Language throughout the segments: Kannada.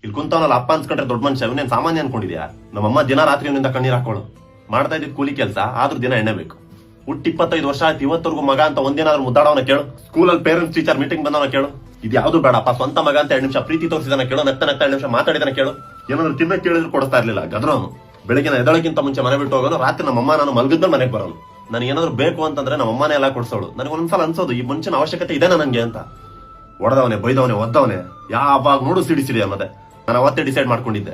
ಇಲ್ಲಿ ಕುಂತವನಲ್ಲ ಅಪ್ಪ ಅನ್ಸ್ಕೊಂಡ್ರೆ ದೊಡ್ಡ ಮನುಷ್ಯ ಇವನೇನ್ ಸಾಮಾನ್ಯ ಅನ್ಕೊಂಡಿದ್ಯಾ? ನಮ್ಮಮ್ಮ ದಿನ ರಾತ್ರಿಯಿಂದ ಕಣ್ಣೀರ್ ಹಾಕೊಳ್ಳು. ಮಾಡ್ತಾ ಇದ್ದಿದ್ ಕೂಲಿ ಕೆಲಸ, ಆದ್ರೂ ದಿನ ಎಣ್ಣೆ ಬೇಕು. ಹುಟ್ಟು 25 ವರ್ಷ ಆಯ್ತು, ಇವತ್ತರೆಗೂ ಮಗ ಅಂತ ಒಂದಿನಾದ್ರೂ ಮುದ್ದಾಡವನ ಕೇಳು. ಸ್ಕೂಲಲ್ಲಿ ಪೇರೆಂಟ್ಸ್ ಟೀಚರ್ ಮೀಟಿಂಗ್ ಬಂದವನ ಕೇಳು. ಇದು ಯಾವ್ದು ಬೇಡಪ್ಪ, ಸ್ವಂತ ಮಗ ಅಂತ 2 ನಿಮಿಷ ಪ್ರೀತಿ ತೋರಿಸಿದನ ಕೇಳು, ನಗ್ತಾ 2 ನಿಮಿಷ ಮಾತಾಡಿದನ ಕೇಳು. ಏನಾದ್ರು ತಿನ್ನಕ್ ಕೇಳಿದ್ರು ಕೊಡಿಸ್ತಾ ಇರ್ಲಿಲ್ಲ ಗದ್ರವನು. ಬೆಳಗಿನ ಎದಳಕ್ಕಿಂತ ಮುಂಚೆ ಮನೆ ಬಿಟ್ಟು ಹೋಗೋನು, ರಾತ್ರಿ ನಮ್ಮಮ್ಮ ನಾನು ಮಲಗಿದ್ಮೇಲೆ ಮನೆಗೆ ಬರೋನು. ನನಗೆ ಏನಾದ್ರು ಬೇಕು ಅಂತಂದ್ರೆ ನಮ್ಮಮ್ಮನೇ ಎಲ್ಲ ಕೊಡ್ಸೋಳು. ನನಗೆ ಒಂದ್ಸಲ ಅನ್ಸೋದು ಈ ಮುಂಚಿನ ಅವಶ್ಯಕತೆ ಇದೆ ನನಗೆ ಅಂತ. ಹೊಡೆದವನೇ, ಬೈದವನೇ, ಒದ್ದವನೇ, ಯಾವಾಗ ನೋಡು ಸಿಡಿ ಅನ್ನೋದೆ. ನಾನು ಅವತ್ತೇ ಡಿಸೈಡ್ ಮಾಡ್ಕೊಂಡಿದ್ದೆ,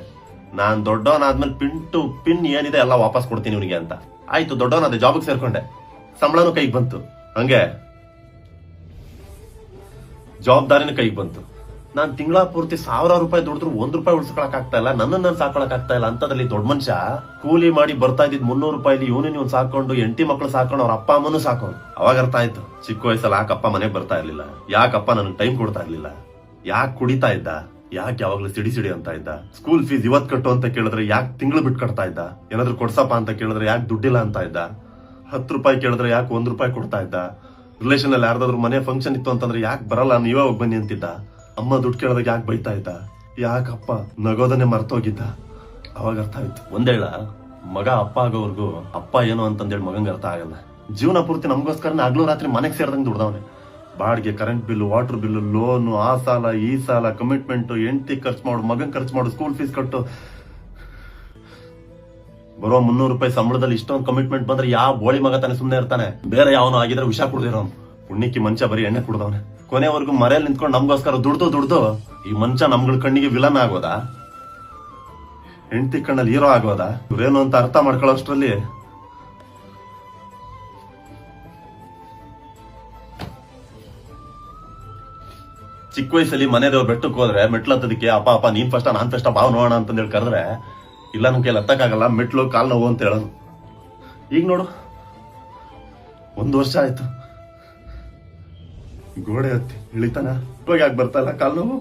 ನಾನ್ ದೊಡ್ಡವನಾದ್ಮೇಲೆ ಪಿನ್ ಟು ಪಿನ್ ಏನಿದೆ ಎಲ್ಲ ವಾಪಸ್ ಕೊಡ್ತೀನಿ ಇವನಿಗೆ ಅಂತ. ಆಯ್ತು, ದೊಡ್ಡವನಾದೆ, ಜಾಬ್ಗೆ ಸೇರ್ಕೊಂಡೆ, ಸಂಬಳನೂ ಕೈಗೆ ಬಂತು, ಹಂಗೆ ಜವಾಬ್ದಾರಿನೂ ಕೈಗೆ ಬಂತು. ನಾನ್ ತಿಂಗಳ ಪೂರ್ತಿ 1000 ರೂಪಾಯಿ ದುಡಿದ್ರು 1 ರೂಪಾಯಿ ಉಳಿಸ್ಕೊಳಕ್ ಆಗ್ತಾ ಇಲ್ಲ, ನನ್ನನ್ನು ಸಾಕೊಳಕ್ ಆಗ್ತಾ ಇಲ್ಲ. ಅಂತದ್ರಲ್ಲಿ ದೊಡ್ಡ ಮನುಷ್ಯ ಕೂಲಿ ಮಾಡಿ ಬರ್ತಾ ಇದ್ದಿದ್ 300 ರೂಪಾಯಿ ಇವನು ಸಾಕೊಂಡು 8 ಮಕ್ಳು ಸಾಕೊಂಡು ಅವ್ರ ಅಪ್ಪ ಅಮ್ಮನೂ ಸಾಕೊಂಡು. ಅವಾಗ ಅರ್ಥ ಆಯ್ತು, ಚಿಕ್ಕ ವಯಸ್ಸಲ್ಲಿ ಯಾಕಪ್ಪ ಮನೆಗೆ ಬರ್ತಾ ಇರ್ಲಿಲ್ಲ, ಯಾಕಪ್ಪ ನನಗೆ ಟೈಮ್ ಕೊಡ್ತಾ ಇರ್ಲಿಲ್ಲ, ಯಾಕೆ ಕುಡಿತಾ ಇದ್ದ, ಯಾಕೆ ಯಾವಾಗ್ಲೂ ಸಿಡಿ ಅಂತ ಇದ್ದ, ಸ್ಕೂಲ್ ಫೀಸ್ ಇವತ್ ಕಟ್ಟು ಅಂತ ಕೇಳಿದ್ರೆ ಯಾಕೆ ತಿಂಗಳು ಬಿಟ್ಟು ಕಟ್ತಾ ಇದ್ದ, ಏನಾದ್ರು ಕೊಡ್ಸಪ್ಪ ಅಂತ ಕೇಳಿದ್ರೆ ಯಾಕೆ ದುಡ್ಡಿಲ್ಲ ಅಂತ ಇದ್ದ, 10 ರೂಪಾಯಿ ಕೇಳಿದ್ರೆ ಯಾಕೆ 1 ರೂಪಾಯಿ ಕೊಡ್ತಾ ಇದ್ದ, ರಿಲೇಷನ್ ಅಲ್ಲಿ ಯಾರ್ದಾದ್ರು ಮನೆ ಫಂಕ್ಷನ್ ಇತ್ತು ಅಂತಂದ್ರೆ ಯಾಕೆ ಬರಲ್ಲ ನೀವೇ ಹೋಗಿ ಬನ್ನಿ ಅಂತಿದ್ದ, ಅಮ್ಮ ದುಡ್ಡು ಕೇಳಿದಾಗ ಯಾಕೆ ಬೈತಾ ಇದ್ದ, ಯಾಕಪ್ಪ ನಗೋದನ್ನೇ ಮರ್ತೋಗಿದ್ದ. ಅವಾಗ ಅರ್ಥ ಆಯ್ತು, ಒಂದೇಳ ಮಗ ಅಪ್ಪ ಆಗೋವರ್ಗು ಅಪ್ಪ ಏನು ಅಂತಂದೇಳಿ ಮಗಂಗೆ ಅರ್ಥ ಆಗಲ್ಲ. ಜೀವನ ಪೂರ್ತಿ ನಮಗೋಸ್ಕರ ಹಗ್ಲು ರಾತ್ರಿ ಮನೆಗೆ ಸೇರಿದಂಗೆ ದುಡ್ದವನೆ. ಬಾಡಿಗೆ, current bill, water bill, loan, ಆ ಸಾಲ ಈ ಸಾಲ, ಕಮಿಟ್ಮೆಂಟ್, ಹೆಂಡತಿ ಖರ್ಚು ಮಾಡು, ಮಗನ್ ಖರ್ಚು ಮಾಡು, ಸ್ಕೂಲ್ ಫೀಸ್ ಕಟ್ಟು. ಬರೋ 300 ರೂಪಾಯಿ ಸಂಬಳದಲ್ಲಿ ಇಷ್ಟೊಂದು ಕಮಿಟ್ಮೆಂಟ್ ಬಂದ್ರೆ ಯಾವ ಬೋಳಿ ಮಗ ತಾನೆ ಸುಮ್ನೆ ಇರ್ತಾನೆ? ಬೇರೆ ಯಾವನು ಆಗಿದ್ರೆ ವಿಷ ಕುಡ್ದಿರೋನು. ಪುಣ್ಯಕ್ಕೆ ಮನುಷ್ಯ ಬರೀ ಎಣ್ಣೆ ಕುಡ್ದವನೆ. ಕೊನೆವರೆಗೂ ಮರೆಯಲ್ಲಿ ನಿಂತ್ಕೊಂಡು ನಮ್ಗೋಸ್ಕರ ದುಡ್ದು ಈ ಮನುಷ್ಯ ನಮ್ಗಳ ಕಣ್ಣಿಗೆ ವಿಲನ್ ಆಗೋದಾ, ಹೆಂಡತಿ ಕಣ್ಣಲ್ಲಿ ಹೀರೋ ಆಗೋದಾ? ಇವ್ರೇನು ಅಂತ ಅರ್ಥ ಮಾಡ್ಕೊಳ್ಳೋಷ್ಟ್ರಲ್ಲಿ ಚಿಕ್ಕ ವಯಸ್ಸಲ್ಲಿ ಮನೆದೇವ್ರು ಬೆಟ್ಟಕ್ಕೆ ಹೋದ್ರೆ ಮೆಟ್ಲು ಹತ್ತದಕ್ಕೆ ಅಪ್ಪ ನೀನ್ ಫಸ್ಟ್ ನಾನ್ ಫಸ್ಟ್ ಬಾವ್ ನೋಡೋಣ ಅಂತಂದೇಳಿ ಕರೆದ್ರೆ ಇಲ್ಲ ನನ್ ಕೈಲಿ ಹತ್ತಕ್ಕಾಗಲ್ಲ, ಮೆಟ್ಲು ಕಾಲ್ ನೋವು ಅಂತ ಹೇಳೋನು. ಈಗ ನೋಡು, 1 ವರ್ಷ ಆಯ್ತು, ಗೋಡೆ ಹತ್ತಿ ಇಳಿತಾನ, ಇವಾಗ ಯಾಕೆ ಬರ್ತಾ ಇಲ್ಲ ಕಾಲ್ ನೋವು?